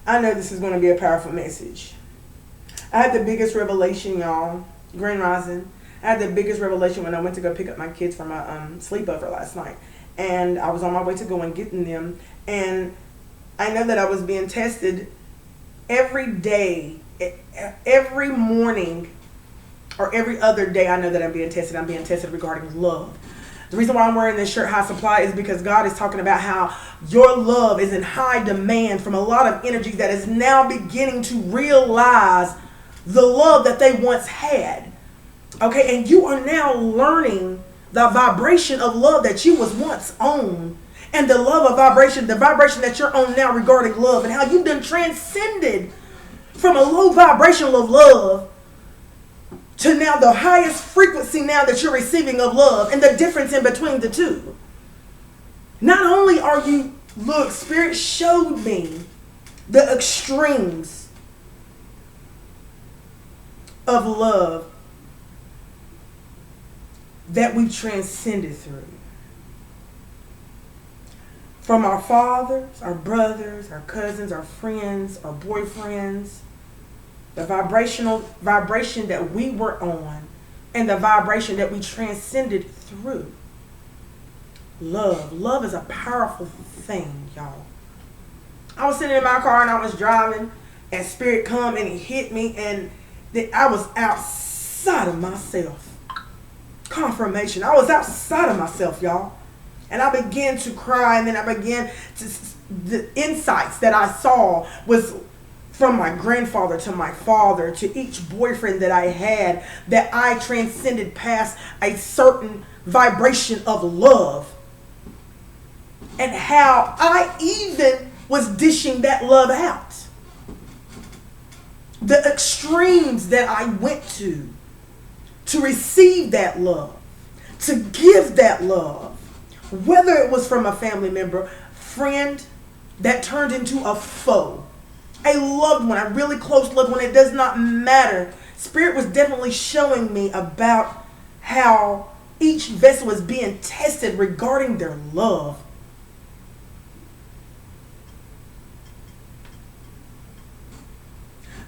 I know this is going to be a powerful message. I had the biggest revelation, y'all. Grand Rising. I had the biggest revelation when I went to go pick up my kids from my sleepover last night. And I was on my way to go and getting them. And I know that I was being tested every day, every morning, or every other day. I know that I'm being tested. I'm being tested regarding love. The reason why I'm wearing this shirt, High Supply, is because God is talking about how your love is in high demand from a lot of energies that is now beginning to realize the love that they once had. Okay, and you are now learning the vibration of love that you was once on, and the love of vibration, the vibration that you're on now regarding love, and how you've been transcended from a low vibration of love to now the highest frequency now that you're receiving of love, and the difference in between the two. Not only are you, look, Spirit showed me the extremes of love that we transcended through. From our fathers, our brothers, our cousins, our friends, our boyfriends, the vibration that we were on, and the vibration that we transcended through. Love is a powerful thing, y'all. I was sitting in my car and I was driving, and Spirit come and he hit me, and I was outside of myself. Confirmation. I was outside of myself, y'all. And I began to cry, and then I began to, the insights that I saw was from my grandfather to my father to each boyfriend that I had, that I transcended past a certain vibration of love. And how I even was dishing that love out. The extremes that I went to receive that love, to give that love, whether it was from a family member, friend that turned into a foe, a loved one, a really close loved one, it does not matter. Spirit was definitely showing me about how each vessel is being tested regarding their love.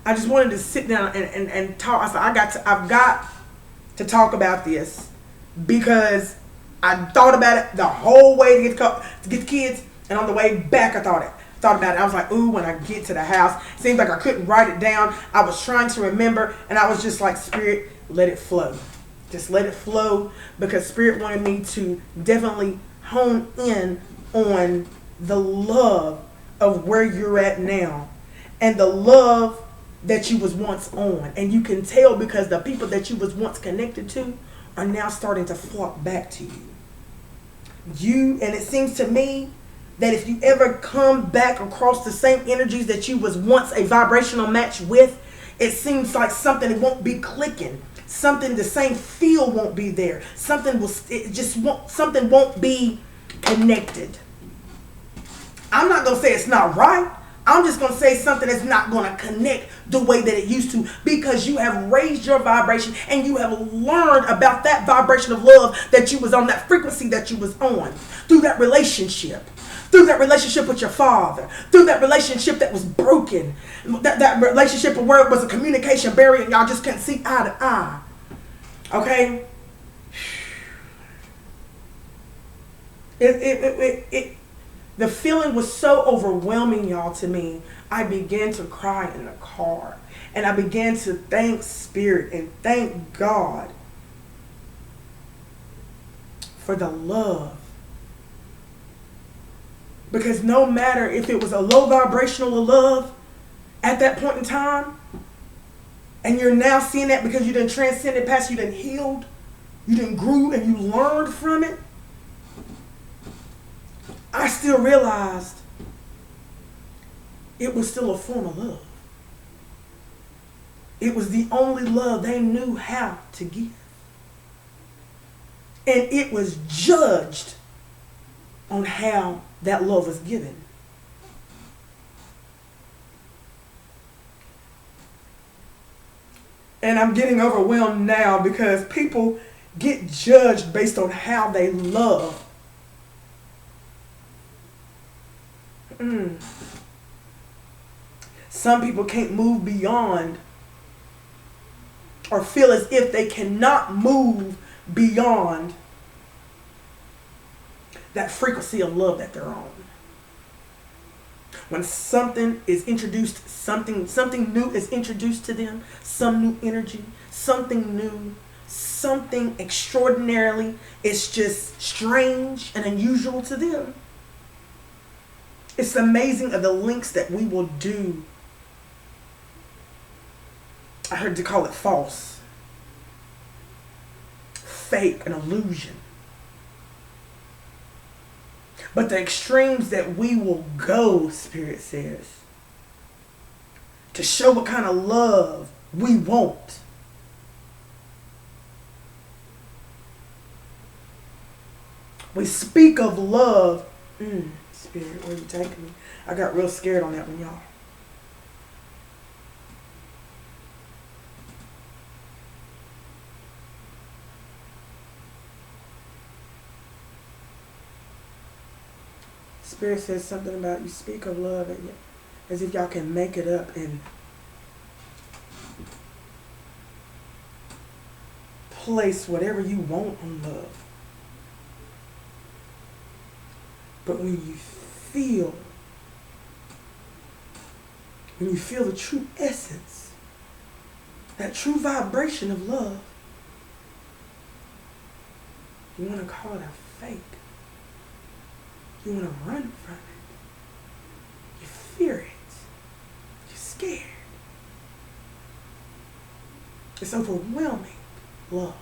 I just wanted to sit down and talk. I said, I've got to talk about this, because I thought about it the whole way to get the kids, and on the way back I thought about it. I was like, ooh, when I get to the house, it seems like I couldn't write it down. I was trying to remember, and I was just like, Spirit, let it flow. Just let it flow, because Spirit wanted me to definitely hone in on the love of where you're at now, and the love that you was once on. And you can tell because the people that you was once connected to are now starting to flock back to you. And it seems to me that if you ever come back across the same energies that you was once a vibrational match with, it seems like something won't be clicking. Something, the same feel won't be there. Something won't be connected. I'm not going to say it's not right. I'm just going to say something that's not going to connect the way that it used to, because you have raised your vibration and you have learned about that vibration of love that you was on, that frequency that you was on, through that relationship with your father, through that relationship that was broken, that relationship where it was a communication barrier and y'all just couldn't see eye to eye. Okay? The feeling was so overwhelming, y'all, to me. I began to cry in the car. And I began to thank Spirit and thank God for the love. Because no matter if it was a low vibrational love at that point in time, and you're now seeing that because you done transcended past, you done healed, you done grew, and you learned from it, I still realized it was still a form of love. It was the only love they knew how to give. And it was judged on how that love was given. And I'm getting overwhelmed now because people get judged based on how they love. Some people can't move beyond or feel as if they cannot move beyond that frequency of love that they're on. When something is introduced, something new is introduced to them, some new energy, something new, something extraordinarily, it's just strange and unusual to them. It's amazing of the links that we will do. I heard you call it false, fake, an illusion. But the extremes that we will go, Spirit says, to show what kind of love we want. We speak of love. Spirit, where you taking me? I got real scared on that one, y'all. Spirit says something about you speak of love and as if y'all can make it up and place whatever you want on love. But when you feel the true essence, that true vibration of love, you want to call it a fake. You want to run from it. You fear it. You're scared. It's overwhelming love.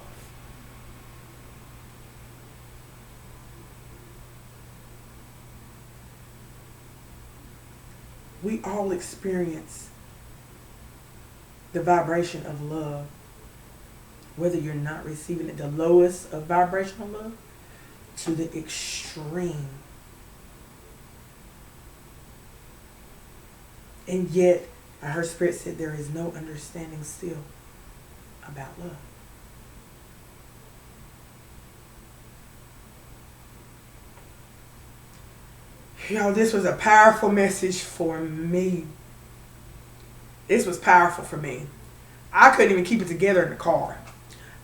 We all experience the vibration of love, whether you're not receiving it, the lowest of vibrational love to the extreme. And yet, I heard Spirit said there is no understanding still about love. Y'all, this was a powerful message for me. This was powerful for me. I couldn't even keep it together in the car.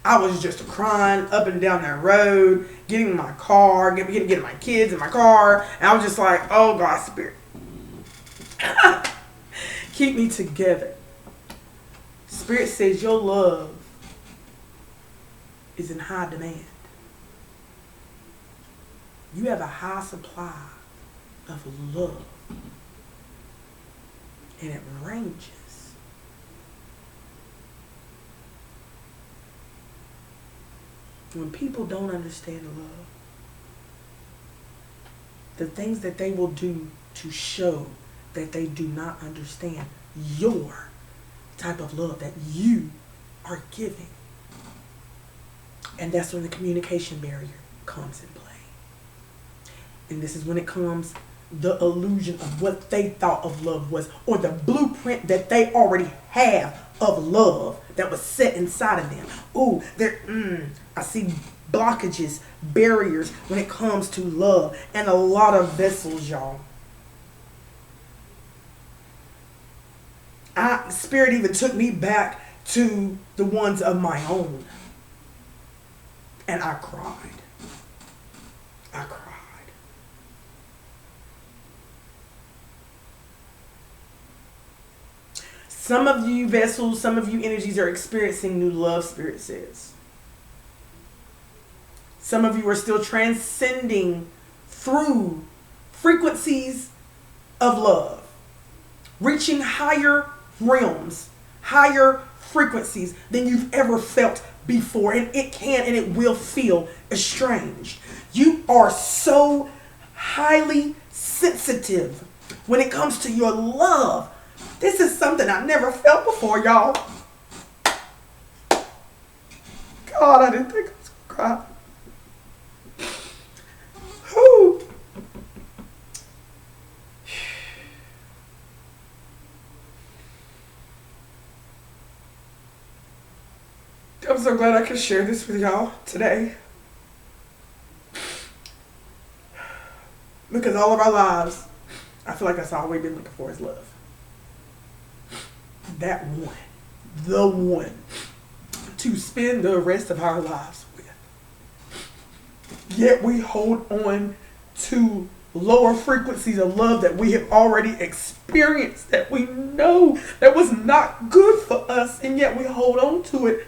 I was just crying up and down that road, getting in my car, getting my kids in my car. And I was just like, oh God, Spirit. Keep me together. Spirit says your love is in high demand. You have a high supply of love. And it ranges. When people don't understand love, the things that they will do to show that they do not understand your type of love that you are giving. And that's when the communication barrier comes in play. And this is when it comes the illusion of what they thought of love was, or the blueprint that they already have of love that was set inside of them. Ooh, I see blockages, barriers when it comes to love, and a lot of vessels, y'all. Spirit even took me back to the ones of my own. And I cried. I cried. Some of you vessels, some of you energies are experiencing new love, Spirit says. Some of you are still transcending through frequencies of love, reaching higher realms, higher frequencies than you've ever felt before. And it can and it will feel estranged. You are so highly sensitive when it comes to your love. This is something I never felt before, y'all. God, I didn't think I was going to cry. Whew. I'm so glad I could share this with y'all today. Because all of our lives, I feel like that's all we've been looking for is love. that one, the one to spend the rest of our lives with. Yet we hold on to lower frequencies of love that we have already experienced, that we know that was not good for us, and yet we hold on to it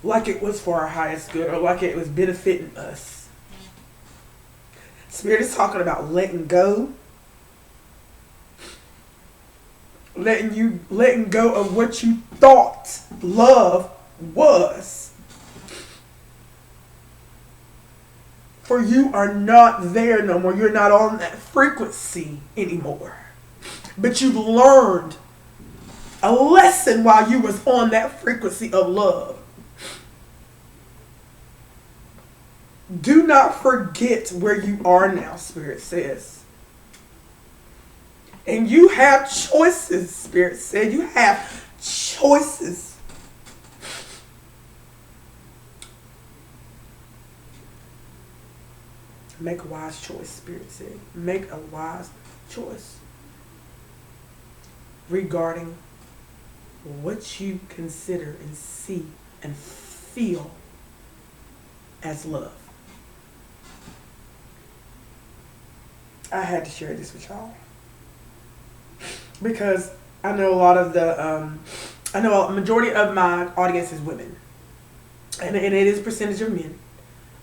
like it was for our highest good, or like it was benefiting us. Spirit is talking about letting go. Letting go of what you thought love was. For you are not there no more. You're not on that frequency anymore. But you've learned a lesson while you was on that frequency of love. Do not forget where you are now, Spirit says. And you have choices, Spirit said. You have choices. Make a wise choice, Spirit said. Make a wise choice regarding what you consider and see and feel as love. I had to share this with y'all because I know a lot of I know a majority of my audience is women, and it is a percentage of men.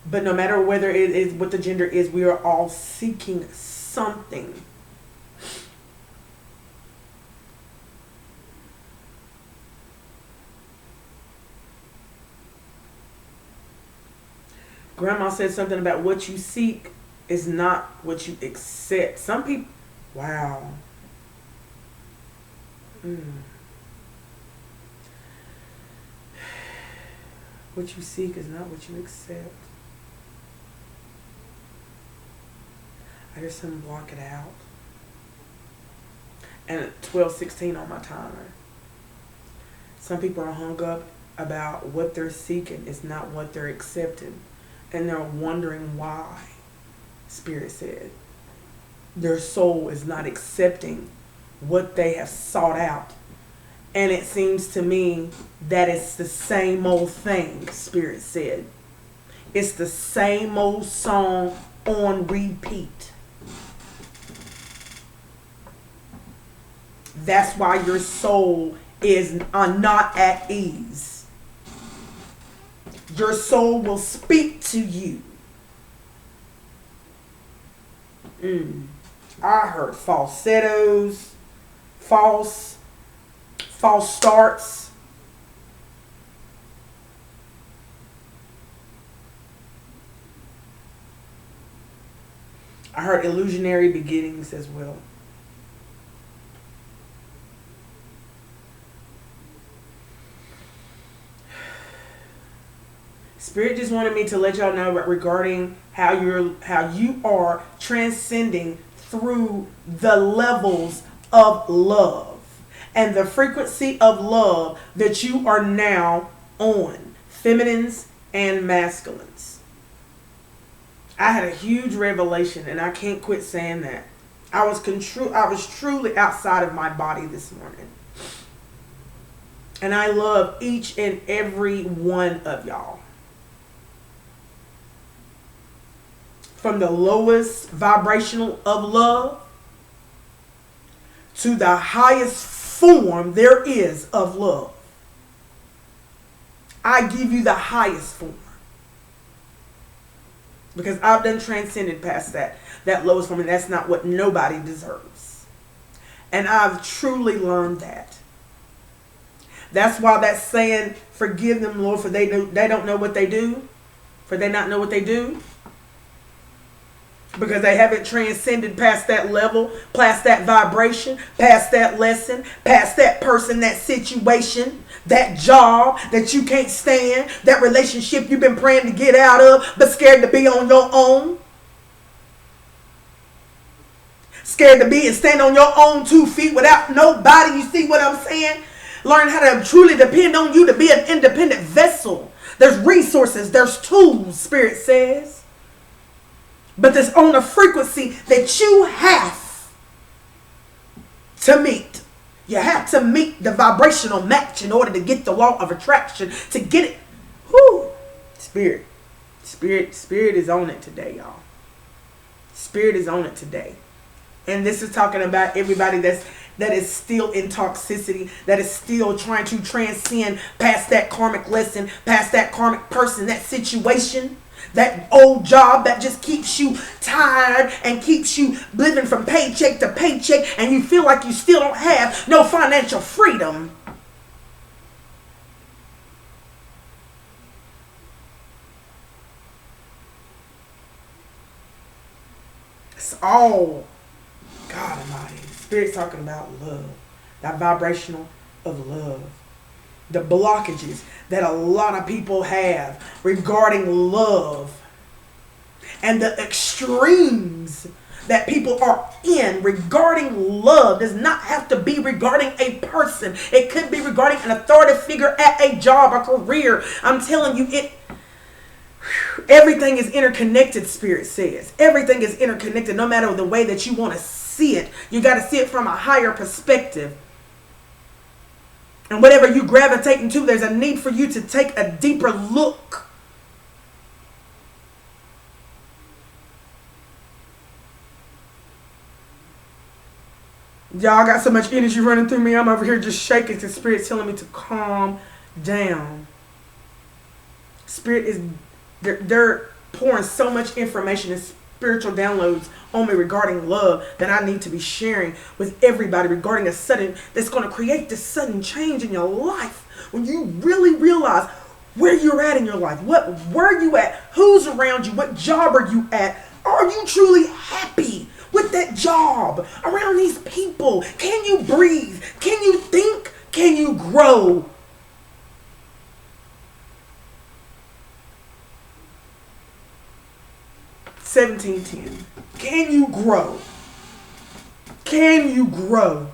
But no matter whether it is what the gender is, we are all seeking something. Grandma said something about what you seek is not what you accept. Some people, wow. What you seek is not what you accept. I just didn't block it out. And at 12:16 on my timer. Some people are hung up about what they're seeking is not what they're accepting. And they're wondering why. Spirit said. Their soul is not accepting what they have sought out. And it seems to me that it's the same old thing, Spirit said. It's the same old song on repeat. That's why your soul is not at ease. Your soul will speak to you. I heard falsettos, false starts. I heard illusionary beginnings as well. Spirit just wanted me to let y'all know regarding how you are transcending through the levels of love and the frequency of love that you are now on, feminines and masculines. I had a huge revelation, and I can't quit saying that. I was truly outside of my body this morning. And I love each and every one of y'all. From the lowest vibrational of love to the highest form there is of love. I give you the highest form. Because I've done transcended past that lowest form, and that's not what nobody deserves. And I've truly learned that. That's why that saying, forgive them, Lord, for they don't know what they do. For they not know what they do. Because they haven't transcended past that level, past that vibration, past that lesson, past that person, that situation, that job that you can't stand, that relationship you've been praying to get out of, but scared to be on your own. Scared to be and stand on your own 2 feet without nobody. You see what I'm saying? Learn how to truly depend on you to be an independent vessel. There's resources, there's tools, Spirit says. But it's on a frequency that you have to meet. You have to meet the vibrational match in order to get the law of attraction, to get it. Whoo! Spirit is on it today, y'all. Spirit is on it today. And this is talking about everybody that is still in toxicity, that is still trying to transcend past that karmic lesson, past that karmic person, that situation, that old job that just keeps you tired and keeps you living from paycheck to paycheck, and you feel like you still don't have no financial freedom. It's all God Almighty. Spirit's talking about love, that vibrational of love. The blockages that a lot of people have regarding love, and the extremes that people are in regarding love does not have to be regarding a person. It could be regarding an authority figure at a job, a career. I'm telling you, everything is interconnected, Spirit says. Everything is interconnected, no matter the way that you want to see it. You got to see it from a higher perspective. And whatever you gravitate into, there's a need for you to take a deeper look. Y'all got so much energy running through me. I'm over here just shaking because Spirit's telling me to calm down. Spirit is, they're pouring so much information and spiritual downloads on me regarding love that I need to be sharing with everybody regarding that's going to create this sudden change in your life. When you really realize where you're at in your life, where you at, who's around you, what job are you at, are you truly happy with that job, around these people? Can you breathe? Can you think? Can you grow? $17.10. Can you grow? Can you grow?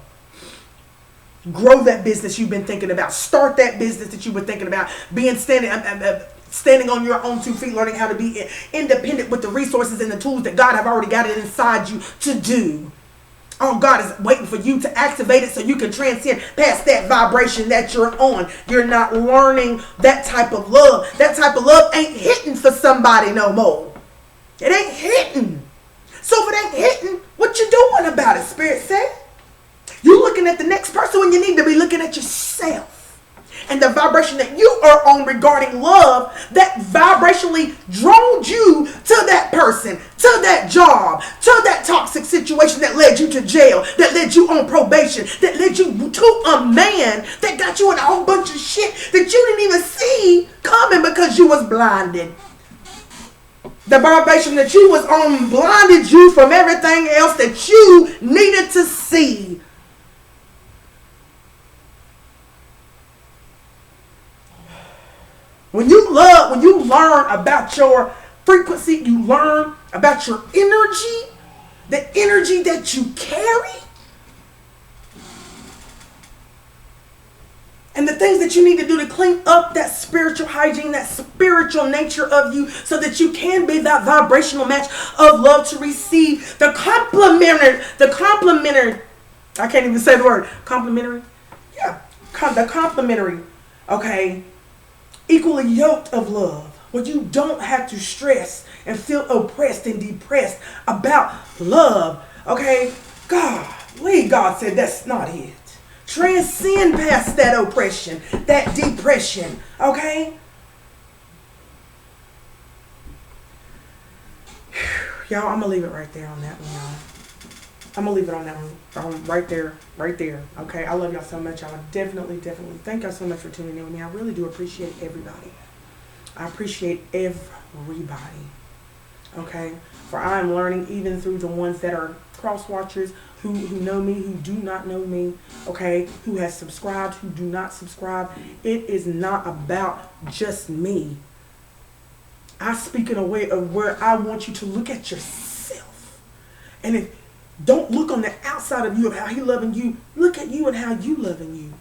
Grow that business you've been thinking about. Start that business that you've been thinking about. Standing on your own 2 feet, learning how to be independent with the resources and the tools that God have already got it inside you to do. Oh, God is waiting for you to activate it so you can transcend past that vibration that you're on. You're not learning that type of love. That type of love ain't hitting for somebody no more. It ain't hitting. So if it ain't hitting, what you doing about it, Spirit said? You looking at the next person when you need to be looking at yourself. And the vibration that you are on regarding love, that vibrationally drove you to that person, to that job, to that toxic situation that led you to jail, that led you on probation, that led you to a man that got you in a whole bunch of shit that you didn't even see coming because you was blinded. The vibration that you was on blinded you from everything else that you needed to see. When you learn about your frequency, you learn about your energy, the energy that you carry, and the things that you need to do to clean up that spiritual hygiene, that spiritual nature of you, so that you can be that vibrational match of love to receive the complimentary, I can't even say the word, complimentary, the complimentary, okay, equally yoked of love, where you don't have to stress and feel oppressed and depressed about love, okay? God said that's not it. Transcend past that oppression, that depression, okay? Y'all, I'm going to leave it right there on that one, y'all. I'm going to leave it on that one, right there, okay? I love y'all so much, y'all. Definitely. Thank y'all so much for tuning in with me. I really do appreciate everybody. I appreciate everybody, okay? For I am learning even through the ones that are cross-watchers, who know me, who do not know me, okay, who has subscribed, who do not subscribe. It is not about just me. I speak in a way of where I want you to look at yourself. And don't look on the outside of you of how he loving you. Look at you and how you loving you.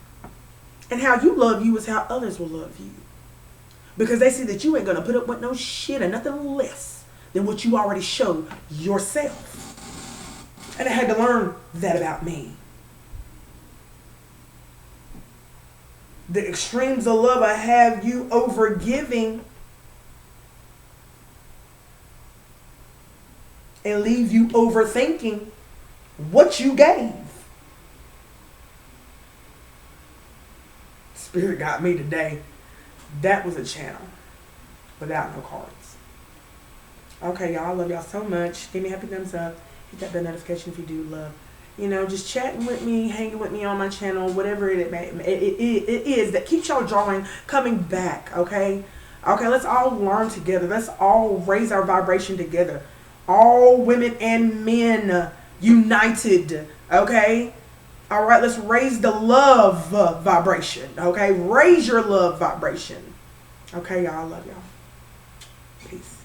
And how you love you is how others will love you. Because they see that you ain't going to put up with no shit or nothing less than what you already show yourself. And I had to learn that about me. The extremes of love will have you overgiving and leave you overthinking what you gave. Spirit got me today. That was a channel without no cards. Okay, y'all. I love y'all so much. Give me a happy thumbs up. Hit that bell notification if you do love. Just chatting with me, hanging with me on my channel, whatever it is that keeps y'all drawing, coming back, okay? Okay, let's all learn together. Let's all raise our vibration together. All women and men united, okay? All right, let's raise the love vibration, okay? Raise your love vibration. Okay, y'all. I love y'all. Peace.